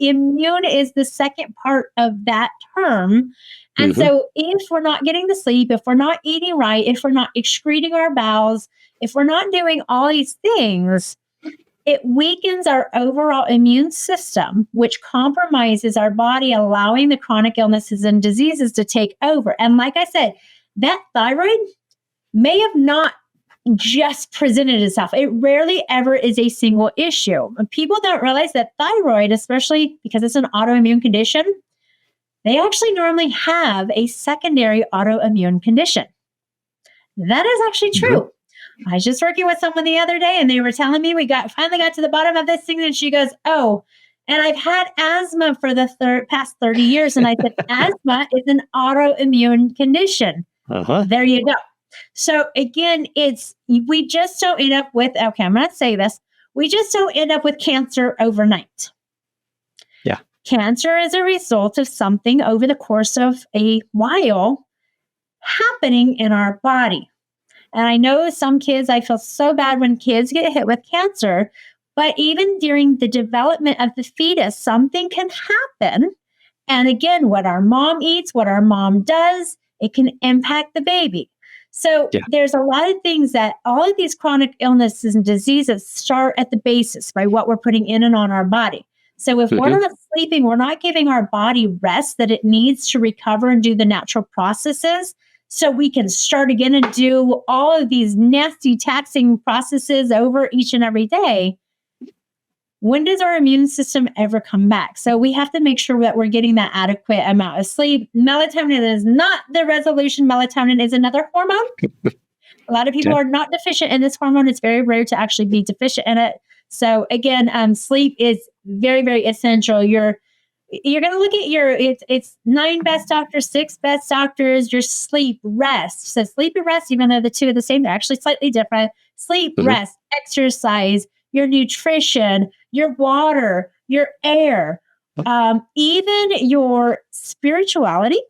Immune is the second part of that term. And so if we're not getting the sleep, if we're not eating right, if we're not excreting our bowels, if we're not doing all these things, it weakens our overall immune system, which compromises our body, allowing the chronic illnesses and diseases to take over. And like I said, that thyroid may have not just presented itself. It rarely ever is a single issue. And people don't realize that thyroid, especially because it's an autoimmune condition, they actually normally have a secondary autoimmune condition. That is actually true. I was just working with someone the other day and they were telling me finally got to the bottom of this thing. And she goes, And I've had asthma for the past 30 years. And I said, asthma is an autoimmune condition. There you go. So again, we just don't end up with, okay, I'm going to say this. We just don't end up with cancer overnight. Yeah. Cancer is a result of something over the course of a while happening in our body. And I know some kids, I feel so bad when kids get hit with cancer, but even during the development of the fetus, something can happen. And again, what our mom eats, what our mom does, it can impact the baby. So there's a lot of things that all of these chronic illnesses and diseases start at the basis by what we're putting in and on our body. So if we're not sleeping, we're not giving our body rest that it needs to recover and do the natural processes so we can start again and do all of these nasty taxing processes over each and every day. When does our immune system ever come back? So we have to make sure that we're getting that adequate amount of sleep. Melatonin is not the resolution. Melatonin is another hormone. A lot of people are not deficient in this hormone. It's very rare to actually be deficient in it. So again, sleep is very, very essential. You're going to look at it's 9 best doctors, 6 best doctors, your sleep, rest. So sleep and rest, even though the two are the same, they're actually slightly different. Sleep, rest, exercise, your nutrition, your water, your air, even your spirituality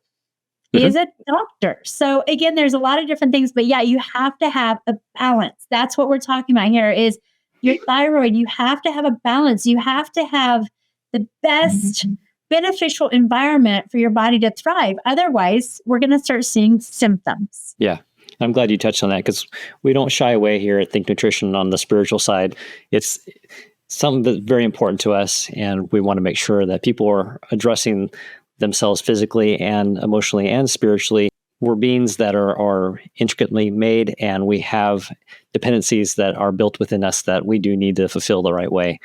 is a doctor. So again, there's a lot of different things, but yeah, you have to have a balance. That's what we're talking about here is your thyroid. You have to have a balance. You have to have the best beneficial environment for your body to thrive. Otherwise, we're going to start seeing symptoms. Yeah. I'm glad you touched on that because we don't shy away here at Think Nutrition on the spiritual side. It's something that's very important to us, and we want to make sure that people are addressing themselves physically and emotionally and spiritually. We're beings that are intricately made, and we have dependencies that are built within us that we do need to fulfill the right way.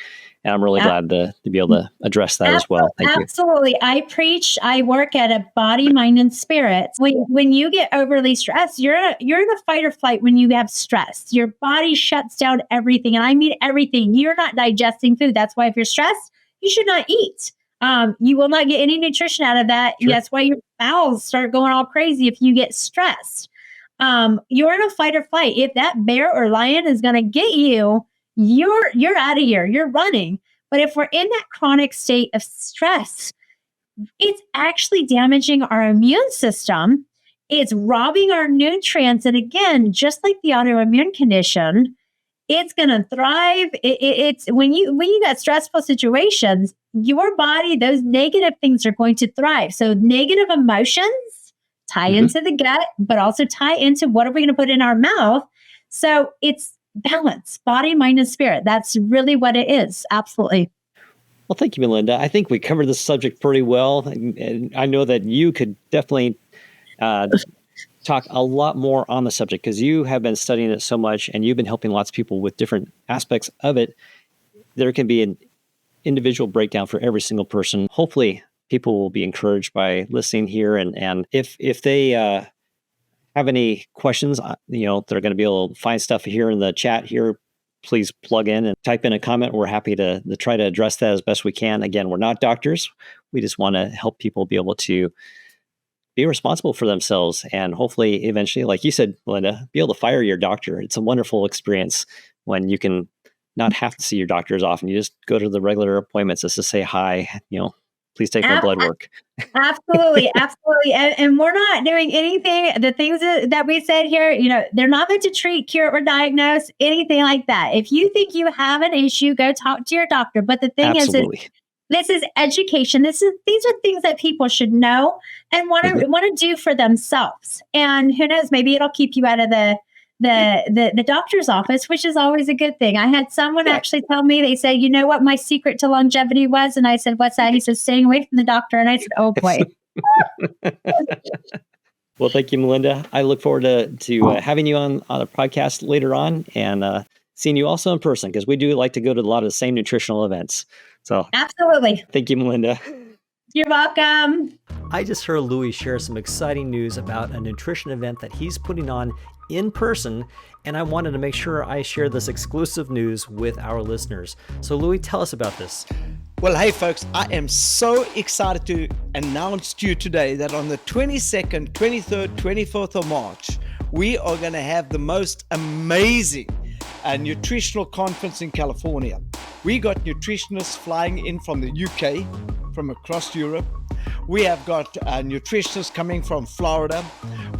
And I'm really glad to be able to address that as well. Thank you. Absolutely. I work at a body, mind, and spirit. When you get overly stressed, you're in a fight or flight when you have stress. Your body shuts down everything. And I mean everything. You're not digesting food. That's why if you're stressed, you should not eat. You will not get any nutrition out of that. Sure. That's why your bowels start going all crazy if you get stressed. You're in a fight or flight. If that bear or lion is going to get you, you're out of here. You're running. But if we're in that chronic state of stress, it's actually damaging our immune system. It's robbing our nutrients. And again, just like the autoimmune condition, it's going to thrive. It's when you got stressful situations, your body, those negative things are going to thrive. So negative emotions tie into the gut, but also tie into what are we going to put in our mouth. So it's balance, body, mind, and spirit. That's really what it is. Absolutely. Well, thank you, Melinda. I think we covered this subject pretty well. And I know that you could definitely talk a lot more on the subject because you have been studying it so much and you've been helping lots of people with different aspects of it. There can be an individual breakdown for every single person. Hopefully, people will be encouraged by listening here. And if they have any questions, they're going to be able to find stuff here in the chat here. Please plug in and type in a comment. We're happy to try to address that as best we can. Again, we're not doctors. We just want to help people be able to be responsible for themselves and hopefully eventually, like you said, Melinda, be able to fire your doctor. It's a wonderful experience when you can not have to see your doctor as often. You just go to the regular appointments just to say hi, please take my blood work. Absolutely. Absolutely. And we're not doing anything. The things that we said here, they're not meant to treat, cure, or diagnose anything like that. If you think you have an issue, go talk to your doctor. But the thing is, this is education. These are things that people should know and want to do for themselves. And who knows, maybe it'll keep you out of the doctor's office, which is always a good thing. I had someone actually tell me, they said, you know what my secret to longevity was? And I said, what's that? He said, staying away from the doctor. And I said, oh boy. Well, thank you, Melinda. I look forward to having you on a podcast later on and seeing you also in person because we do like to go to a lot of the same nutritional events. So absolutely. Thank you, Melinda. You're welcome. I just heard Louis share some exciting news about a nutrition event that he's putting on in person, and I wanted to make sure I share this exclusive news with our listeners. So Louis, tell us about this. Well, hey folks, I am so excited to announce to you today that on the 22nd, 23rd, 24th of March, we are going to have the most amazing nutritional conference in California. We got nutritionists flying in from the UK, from across Europe. We have got nutritionists coming from Florida.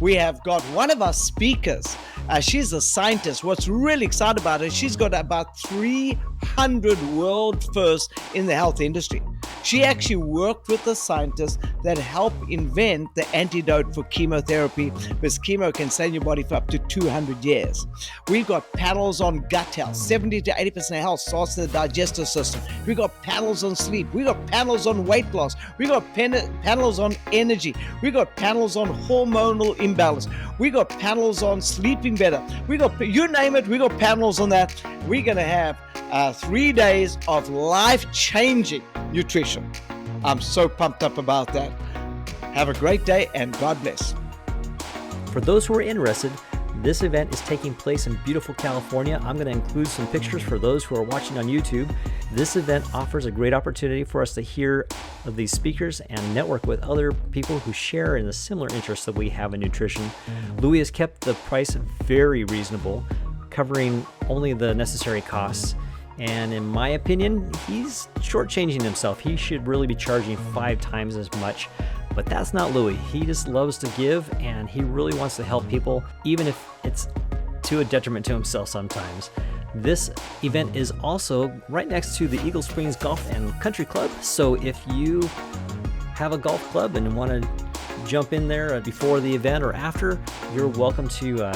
We have got one of our speakers. She's a scientist. What's really exciting about her, she's got about 300 world firsts in the health industry. She actually worked with the scientists that helped invent the antidote for chemotherapy, because chemo can stay in your body for up to 200 years. We've got panels on gut health. 70 to 80% of health starts in the digestive system. We've got panels on sleep. We've got panels on weight loss. We've got panels on energy. We've got panels on hormonal imbalance. We've got panels on sleeping better. We got, you name it, we got panels on that. We're going to have 3 days of life-changing nutrition. I'm so pumped up about that. Have a great day and God bless. For those who are interested, this event is taking place in beautiful California. I'm going to include some pictures for those who are watching on YouTube. This event offers a great opportunity for us to hear of these speakers and network with other people who share in the similar interests that we have in nutrition. Louis has kept the price very reasonable, covering only the necessary costs. And in my opinion, he's shortchanging himself. He should really be charging 5 times as much. But that's not Louis. He just loves to give, and he really wants to help people, even if it's to a detriment to himself sometimes. This event is also right next to the Eagle Springs Golf and Country Club. So if you have a golf club and want to jump in there before the event or after, you're welcome to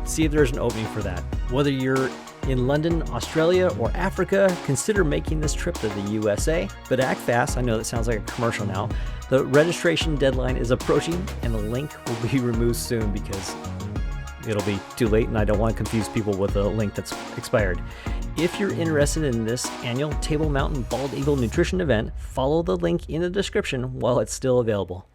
see if there's an opening for that. Whether you're in London, Australia, or Africa, consider making this trip to the USA. But act fast. I know that sounds like a commercial now. The registration deadline is approaching, and the link will be removed soon because it'll be too late, and I don't want to confuse people with a link that's expired. If you're interested in this annual Table Mountain Bald Eagle Nutrition event, follow the link in the description while it's still available.